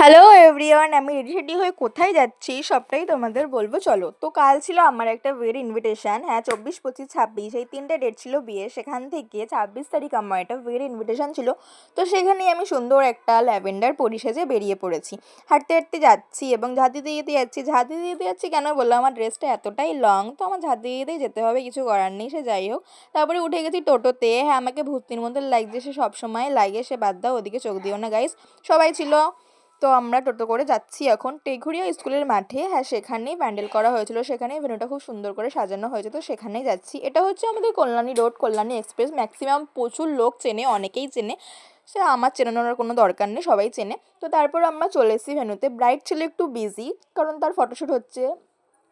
Hello everyone, আমি ready ready হয়ে কোথায় যাচ্ছি সবটাই তোমাদের বলবো। চলো, তো কাল ছিল আমার একটা বিয়ের ইনভিটেশন। হ্যাঁ, 24, 25, 26 এই তিনটে ডেট ছিল বিয়ে। সেখান থেকে 26 তারিখ আমার একটা বিয়ের ইনভিটেশন ছিল। তো সেখানেই আমি সুন্দর একটা ল্যাভেন্ডার পরি সেজে বেরিয়ে পড়েছি। হাঁটতে হাঁটতে যাচ্ছি এবং ঝাঁতি দিয়ে দিয়ে যাচ্ছি। ঝাঁতি দিয়ে দিয়ে যাচ্ছি কেন বললাম, আমার ড্রেসটা এতটাই লং, তো আমার ঝাঁতি দিয়ে দিয়ে যেতে হবে, কিছু করার নেই। সে যাই হোক, তারপরে উঠে গেছি টোটোতে। হ্যাঁ, আমাকে ভূতনির মতো লাগছে, সে সবসময় লাগে, সে বাদ দাও, ওদিকে চোখ দিও না গাইস। সবাই ছিল। তো আমরা টোটো করে যাচ্ছি এখন টেঘুরিয়া স্কুলের মাঠে। হ্যাঁ, সেখানেই প্যান্ডেল করা হয়েছিল, সেখানেই ভেন্যুটা খুব সুন্দর করে সাজানো হয়েছে, তো সেখানেই যাচ্ছি। এটা হচ্ছে আমাদের Kalyani road, Kalyani express. Maximum প্রচুর লোক চেনে, অনেকেই চেনে, সে আমার চেনানোর কোনো দরকার নেই, সবাই চেনে। তো তারপর আমরা চলে এসেছি ভেন্যুতে। ব্রাইড ছিল একটু বিজি, কারণ তার ফটোশ্যুট হচ্ছে,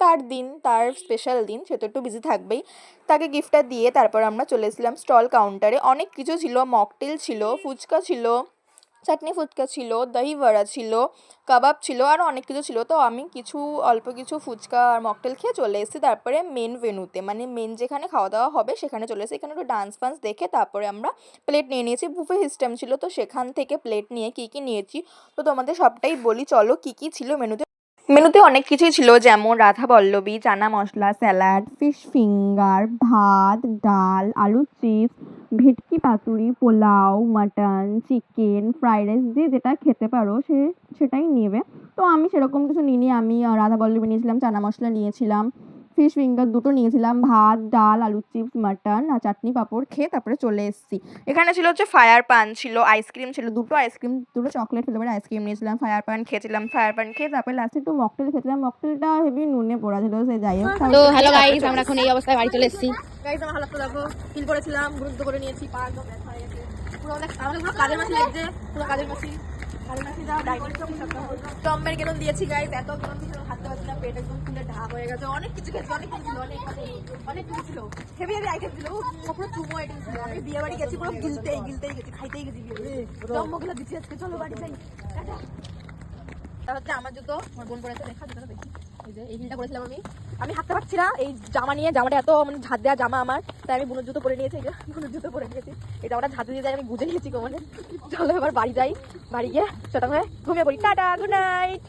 তার দিন, তার স্পেশাল দিন, সে তো একটু বিজি থাকবেই। তাকে গিফটটা দিয়ে তারপর আমরা চলে এসেছিলাম স্টল কাউন্টারে। অনেক কিছু ছিল, মকটেল ছিল, ফুচকা ছিল, চাটনি ফুচকা ছিল, দহি বড়া ছিল, কাবাব ছিল, আরও অনেক কিছু ছিল। তো আমি অল্প কিছু ফুচকা আর মকটেল খেয়ে চলে এসেছি তারপরে মেন ভেন্যুতে, মানে মেন যেখানে খাওয়া দাওয়া হবে সেখানে চলে এসেছি। এখানে একটু ডান্স ফান্স দেখে তারপরে আমরা প্লেট নিয়ে নিয়েছি। বুফে সিস্টেম ছিল, তো সেখান থেকে প্লেট নিয়ে কী কী নিয়েছি তো তোমাদের সবটাই বলি। চলো, কী কী ছিল মেনুতে। মেনুতে অনেক কিছুই ছিল, যেমন Radhaballabhi, chana masala, salad, fish finger, ভাত, ডাল, আলু চিপস, ভেটকি পাতুরি, pulao, mutton, chicken, fried rice, যে যেটা খেতে পারো সেটাই নেবে। তো আমি সেরকম কিছু নিইনি। আমি রাধা পল্লবী নিয়েছিলাম, চানা মশলা নিয়েছিলাম, ফিশ ফিঙ্গার দুটো নিয়েছিলাম, ভাত, ডাল, আলু চিপস, মাটন আর চাটনি পাঁপড় খেয়ে তারপরে চলে এসেছি। এখানে ছিল হচ্ছে ফায়ার পান ছিল, আইসক্রিম ছিল, দুটো আইসক্রিম, দুটো চকলেট ফ্লেভারের আইসক্রিম নিয়েছিলাম, ফায়ার পান খেয়েছিলাম, ফায়ার পান খেয়ে তারপরে লাস্টে একটু মকটেল খেয়েছিলাম। মকটেলটা হেভি নুনে পড়া ছিল, সে যাই হোক। তো হ্যালো গাইস, আমরা এখন এই অবস্থায় বাড়ি চলে এসেছি। গাইস, আমার হালতটা দেখো, ফিল করেছিলাম, গুরুত্ব করে নিয়েছি, পা একদম ব্যথা হয়ে গেছে পুরো। আমাদের পুরো কাজের মাছি লাগছে, পুরো কাজের মাছি। টম্বের গেলন দিয়েছি গাইস, এত গেলন ছিল, হাঁটতে পারছি না, পেট একদম ফুলে ঢাক হয়ে গেছে। অনেক কিছু খেয়েছি, অনেক কিছু ছিল, অনেক কিছু ছিল, হেভি হেভি আইটেম ছিল, পুরো চুমো আইটেম ছিল। আমি বিয়ে বাড়ি গেছি, পুরো গিলতেই গেছি, খাইতেই গেছি। জম্মগুলো দিচ্ছি আজকে, চলো বাড়ি যাই। তা হচ্ছে আমার জুতো, আমার বোন পরেছে, দেখা জুতো দেখি। এই যে এই হিলটা করেছিলাম আমি হাঁটতে পারছি না এই জামা নিয়ে, জামাটা এত মানে ঝাঁট দেওয়া জামা আমার, তাই আমি বুনোর জুতো পরে নিয়েছি। এই যে বুনোর জুতো পরে নিয়েছি, এই জামাটা ঝাঁতে দিয়ে যাই, আমি বুঝে নিয়েছি কোমরে। চলো এবার বাড়ি যাই, বাড়ি গিয়ে চটা হয়ে ঘুমিয়ে পড়ি। Tata, good night.